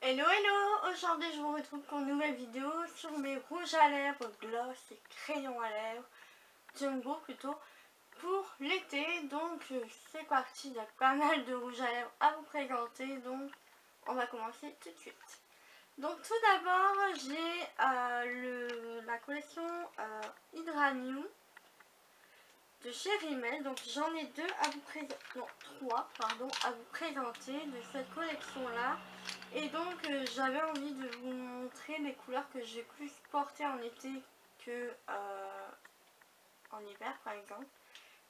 Hello hello, aujourd'hui je vous retrouve pour une nouvelle vidéo sur mes rouges à lèvres, gloss et crayons à lèvres, Jumbo plutôt, pour l'été. Donc c'est parti, il y a pas mal de rouges à lèvres à vous présenter, donc on va commencer tout de suite. Donc tout d'abord j'ai la collection Hydranew de chez Rimmel. Donc j'en ai deux à vous présenter, non trois pardon, à vous présenter de cette collection là. Et donc j'avais envie de vous montrer les couleurs que j'ai plus portées en été que en hiver par exemple.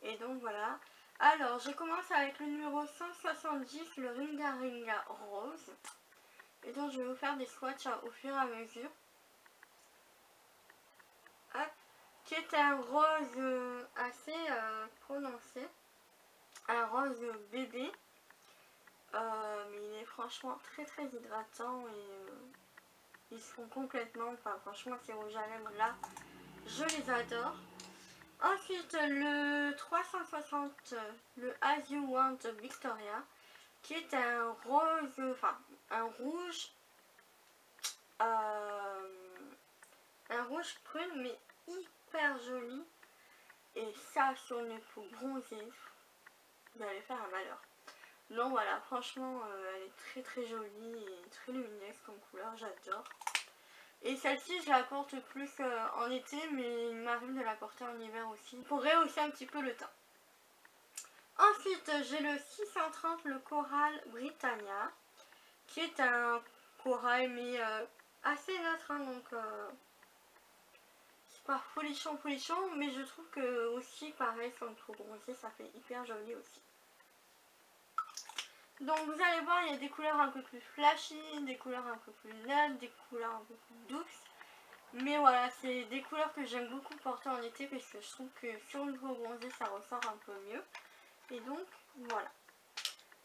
Et donc voilà. Alors je commence avec le numéro 170, le Ringa Ringa Rose. Et donc je vais vous faire des swatchs au fur et à mesure. Hop. Qui est un rose assez prononcé. Un rose bébé. Mais il est franchement très hydratant et ils sont complètement, enfin franchement ces rouges à lèvres là, je les adore. Ensuite le 360, le As You Want Victoria, qui est un rose, enfin un rouge prune mais hyper joli. Et ça sur une peau bronzée, vous allez faire un malheur. Donc voilà, franchement elle est très jolie et très lumineuse comme couleur, j'adore. Et celle-ci je la porte plus en été, mais il m'arrive de la porter en hiver aussi pour rehausser un petit peu le teint. Ensuite j'ai le 630, le Coral Britannia, qui est un corail mais assez neutre, hein, donc c'est pas folichon mais je trouve que aussi pareil sur une peau bronzée ça fait hyper joli aussi. Donc vous allez voir, il y a des couleurs un peu plus flashy, des couleurs un peu plus neutres, des couleurs un peu plus douces. Mais voilà, c'est des couleurs que j'aime beaucoup porter en été parce que je trouve que sur une peau bronzée ça ressort un peu mieux. Et donc voilà.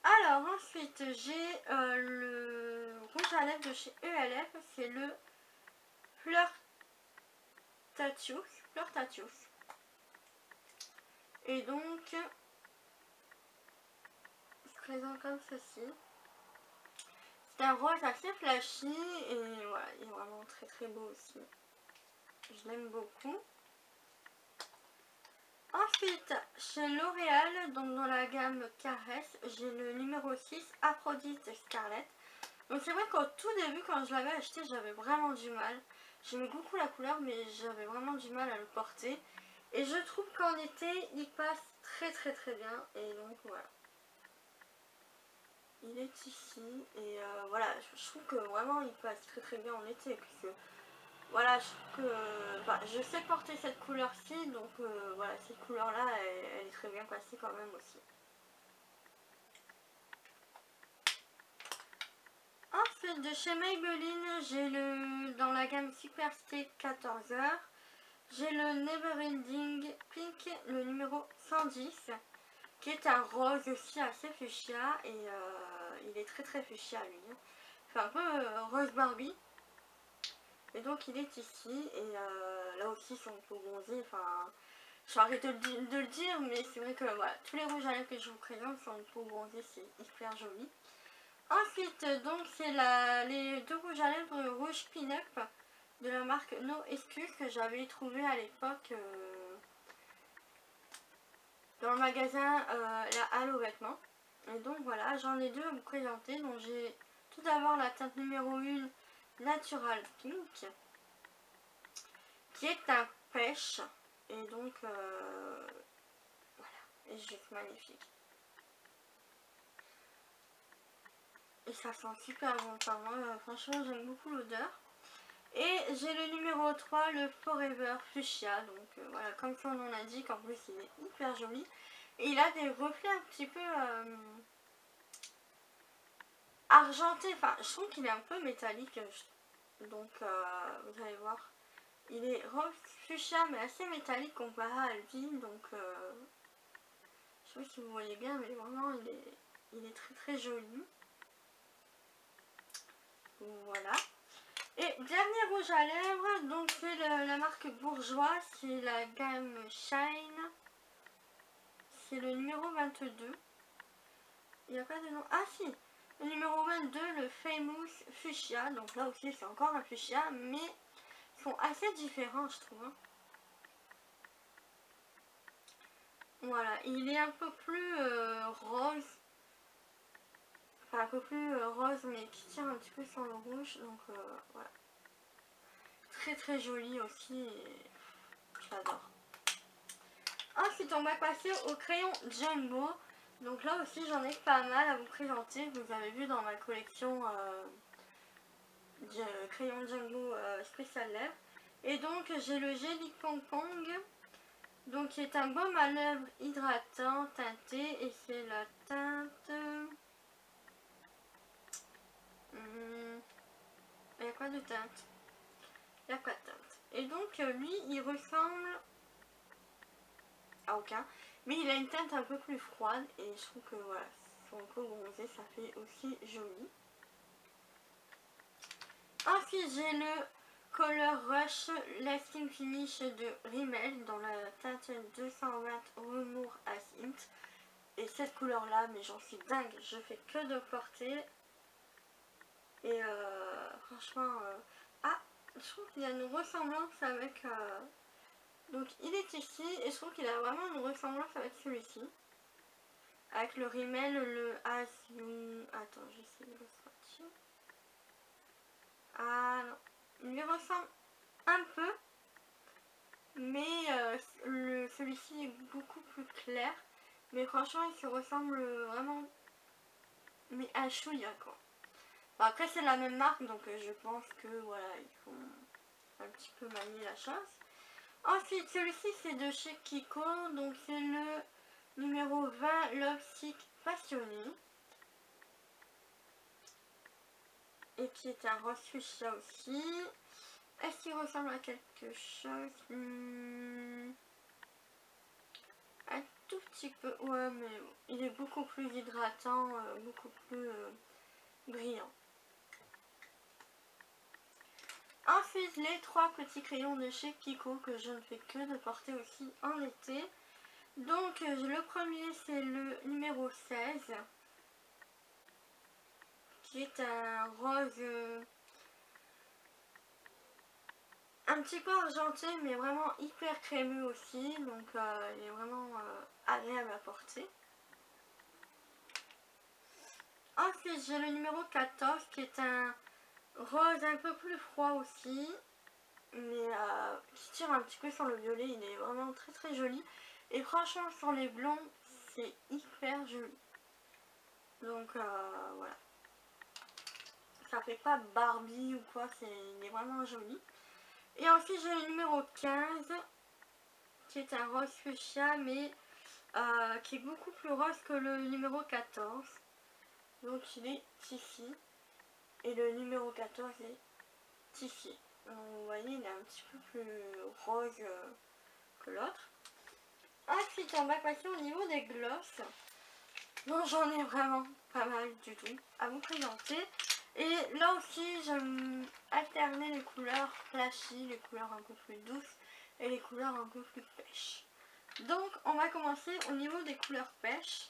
Alors ensuite j'ai le rouge à lèvres de chez ELF, c'est le Flirtatious. Et donc il se présente comme ceci. C'est un rose assez flashy et voilà, il est vraiment très beau aussi. Je l'aime beaucoup. Ensuite, chez L'Oréal, donc dans la gamme Caresse, j'ai le numéro 6, Aphrodite Scarlet. Donc c'est vrai qu'au tout début, quand je l'avais acheté, j'avais vraiment du mal. J'aimais beaucoup la couleur, mais j'avais vraiment du mal à le porter. Et je trouve qu'en été, il passe très bien. Et donc voilà. Il est ici. Et voilà, je trouve que vraiment il passe très bien en été. Puisque voilà, je trouve que enfin, je sais porter cette couleur-ci, donc voilà, cette couleur-là, elle est très bien passée quand même aussi. Ensuite, de chez Maybelline, j'ai le dans la gamme Super Stay 14h, j'ai le Never Ending Pink, le numéro 110, qui est un rose aussi assez fuchsia, et il est très fuchsia lui. C'est un peu rose Barbie. Et donc il est ici, et là aussi sur une peau bronzée, enfin je vais arrêter de le dire, mais c'est vrai que voilà, tous les rouges à lèvres que je vous présente sur une peau bronzée, c'est hyper joli. Ensuite donc c'est les deux rouges à lèvres rouge pin-up de la marque No Excuse que j'avais trouvé à l'époque dans le magasin la Halle aux vêtements. Et donc voilà, j'en ai deux à vous présenter. Donc j'ai tout d'abord la teinte numéro 1 Natural Pink, qui est un pêche, et donc voilà, et juste magnifique. Et ça sent super bon, enfin moi franchement j'aime beaucoup l'odeur. Et j'ai le numéro 3, le Forever Fuchsia, donc voilà, comme son nom l'indique, en plus il est hyper joli. Et il a des reflets un petit peu argentés, enfin je trouve qu'il est un peu métallique, donc vous allez voir. Il est rose fuchsia mais assez métallique comparé à Alvi, donc je sais pas si vous voyez bien, mais vraiment il est très joli. Voilà. Et dernier rouge à lèvres, donc c'est la marque Bourjois, c'est la gamme Shine. C'est le numéro 22. Il n'y a pas de nom. Ah si, Le numéro 22, le Famous Fuchsia. Donc là aussi c'est encore un fuchsia, mais ils sont assez différents je trouve. Voilà, il est un peu plus rose. Enfin un peu plus rose mais qui tire un petit peu sur le rouge. Donc voilà. Très très joli aussi. J'adore. Ensuite on va passer au crayon Jumbo. Donc là aussi j'en ai pas mal à vous présenter. Vous avez vu dans ma collection crayon Jumbo spécial lèvres. Et donc j'ai le Jelly Pong Pong. Donc qui est un baume à lèvres hydratant teinté. Et c'est la teinte... il n'y a quoi de teinte? Il n'y a pas de teinte. Et donc lui il ressemble à aucun. Mais il a une teinte un peu plus froide. Et je trouve que voilà, son peau bronzée ça fait aussi joli. Ensuite j'ai le Color Rush Lasting Finish de Rimmel dans la teinte 220 Rumour Hyacinth. Et cette couleur là, mais j'en suis dingue, je fais que de porter. Et franchement, ah, je trouve qu'il y a une ressemblance avec... donc il est ici et je trouve qu'il a vraiment une ressemblance avec celui-ci. Avec le Rimmel, le Hyacinth... Attends, j'essaie de le sortir. Ah non, il lui ressemble un peu, mais celui-ci est beaucoup plus clair. Mais franchement, il se ressemble vraiment, mais à chouïa quoi. Bon, après, c'est la même marque, donc je pense que voilà, ils font un petit peu manier la chose. Ensuite, celui-ci, c'est de chez Kiko, donc c'est le numéro 20 Love Sick Passionné. Et qui est un rose fuchsia aussi. Est-ce qu'il ressemble à quelque chose? Un tout petit peu, ouais, mais il est beaucoup plus hydratant, beaucoup plus brillant. Ensuite, les 3 petits crayons de chez Kiko que je ne fais que de porter aussi en été. Donc, le premier, c'est le numéro 16, qui est un rose... un petit peu argenté mais vraiment hyper crémeux aussi, donc il est vraiment agréable à porter. Ensuite j'ai le numéro 14 qui est un rose un peu plus froid aussi, mais qui tire un petit peu sur le violet, il est vraiment très très joli. Et franchement sur les blonds c'est hyper joli. Donc voilà. Ça fait pas Barbie ou quoi, il est vraiment joli. Et ensuite j'ai le numéro 15 qui est un rose fuchsia mais qui est beaucoup plus rose que le numéro 14. Donc il est ici. Et le numéro 14 est ici. Donc, vous voyez il est un petit peu plus rose que l'autre. Ensuite on va passer au niveau des glosses. Donc j'en ai vraiment pas mal du tout à vous présenter. Et là aussi j'aime alterner les couleurs flashy, les couleurs un peu plus douces et les couleurs un peu plus pêche. Donc on va commencer au niveau des couleurs pêche.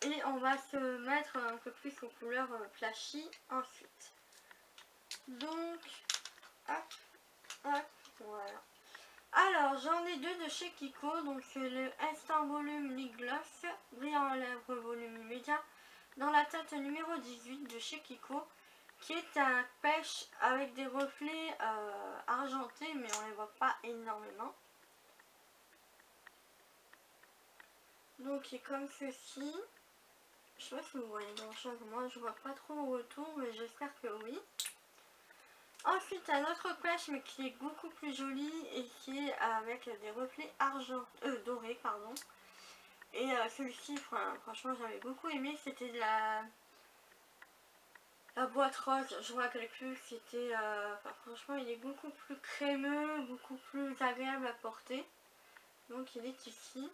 Et on va se mettre un peu plus aux couleurs flashy ensuite. Donc, hop, hop, voilà. Alors j'en ai 2 de chez Kiko. Donc c'est le Instant Volume Lip Gloss Brillant à lèvres volume immédiat dans la teinte numéro 18 de chez Kiko, qui est un pêche avec des reflets argentés mais on les voit pas énormément. Donc il est comme ceci. Je sais pas si vous voyez grand chose, moi je vois pas trop le retour mais j'espère que oui. Ensuite un autre pêche mais qui est beaucoup plus joli et qui est avec des reflets dorés pardon. Et celui-ci franchement j'avais beaucoup aimé, c'était de la boîte rose, je me rappelle plus, c'était franchement il est beaucoup plus crémeux, beaucoup plus agréable à porter. Donc il est ici.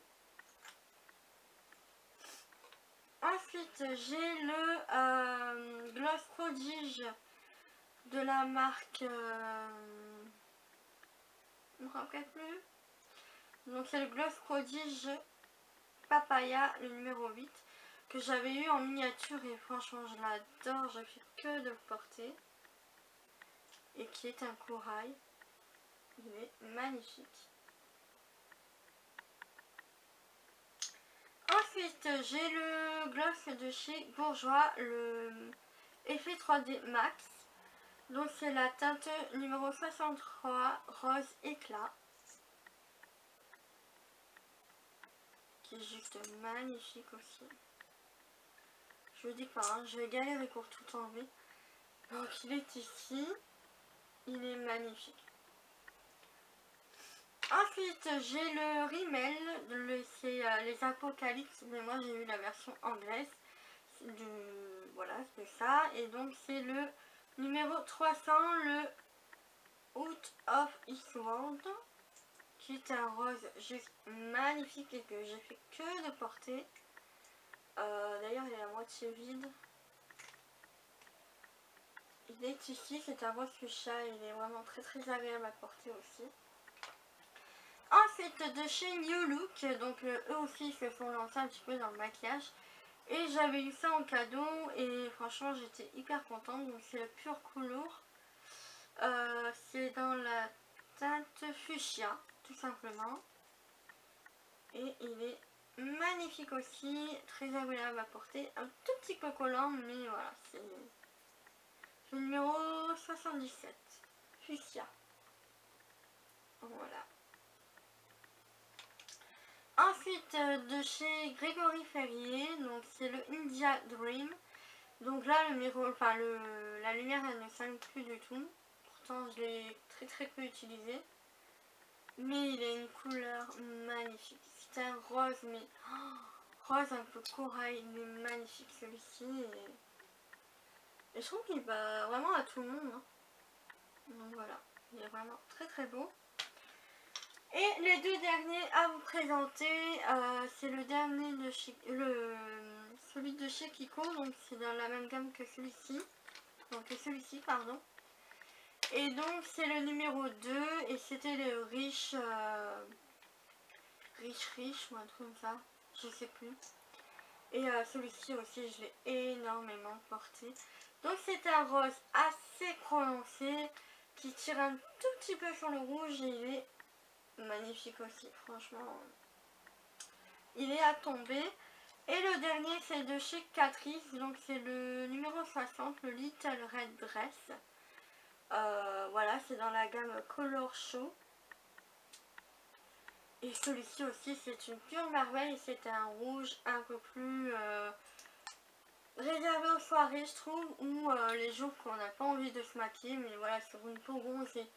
Ensuite j'ai le Gloss Prodige de la marque je ne me rappelle plus. Donc c'est le Gloss Prodige Papaya, le numéro 8, que j'avais eu en miniature et franchement je l'adore, je fais que de le porter. Et qui est un corail. Il est magnifique. Ensuite, j'ai le gloss de chez Bourjois, le effet 3D Max. Donc c'est la teinte numéro 63, rose éclat. Qui est juste magnifique aussi. Je vous dis pas, hein, je vais galérer pour tout enlever. Donc il est ici. Il est magnifique. Ensuite, j'ai le Rimmel, c'est les Apocalypse, mais moi j'ai eu la version anglaise. Voilà, c'est ça. Et donc c'est le numéro 300, le Out of Eastworld, qui est un rose juste magnifique et que j'ai fait que de porter. D'ailleurs, il est à moitié vide. Il est ici, c'est un rose fuchsia, il est vraiment très très agréable à porter aussi. Ensuite, de chez New Look, donc eux aussi se sont lancés un petit peu dans le maquillage. Et j'avais eu ça en cadeau et franchement j'étais hyper contente. Donc c'est le Pure Couleur. C'est dans la teinte fuchsia, tout simplement. Et il est magnifique aussi, très agréable à porter. Un tout petit peu collant, mais voilà, c'est le numéro 77, fuchsia. Voilà. Ensuite, de chez Grégory Ferrier, donc c'est le India Dream. Donc là, le miroir, enfin la lumière, elle ne s'allume plus du tout. Pourtant, je l'ai très très peu utilisé. Mais il a une couleur magnifique. C'est un rose, mais rose un peu corail, mais magnifique celui-ci. Et je trouve qu'il va vraiment à tout le monde. Hein. Donc voilà, il est vraiment très très beau. Et les deux derniers à vous présenter, c'est le dernier de chez, celui de chez Kiko, donc c'est dans la même gamme que celui-ci, donc celui-ci pardon. Et donc c'est le numéro 2 et c'était le riche, riche ou un truc comme ça, je sais plus. Et celui-ci aussi je l'ai énormément porté. Donc c'est un rose assez prononcé qui tire un tout petit peu sur le rouge et il est magnifique aussi, franchement il est à tomber. Et le dernier c'est de chez Catrice, donc c'est le numéro 60, le Little Red Dress. Voilà, c'est dans la gamme Color Show. Et celui-ci aussi c'est une pure merveille, c'est un rouge un peu plus réservé aux soirées je trouve, ou les jours qu'on n'a pas envie de se maquiller, mais voilà, sur une peau bronzée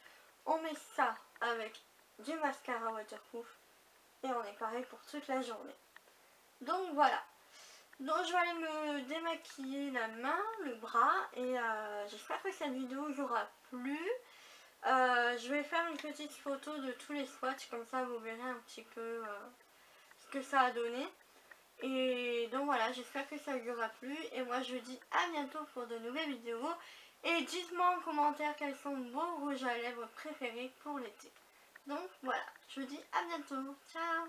on met ça avec du mascara waterproof et on est pareil pour toute la journée. Donc voilà, donc je vais aller me démaquiller la main, le bras et j'espère que cette vidéo vous aura plu. Je vais faire une petite photo de tous les swatchs, comme ça vous verrez un petit peu ce que ça a donné. Et donc voilà, j'espère que ça vous aura plu et moi je vous dis à bientôt pour de nouvelles vidéos. Et dites-moi en commentaire quels sont vos rouges à lèvres préférés pour l'été. Donc voilà, je vous dis à bientôt. Ciao!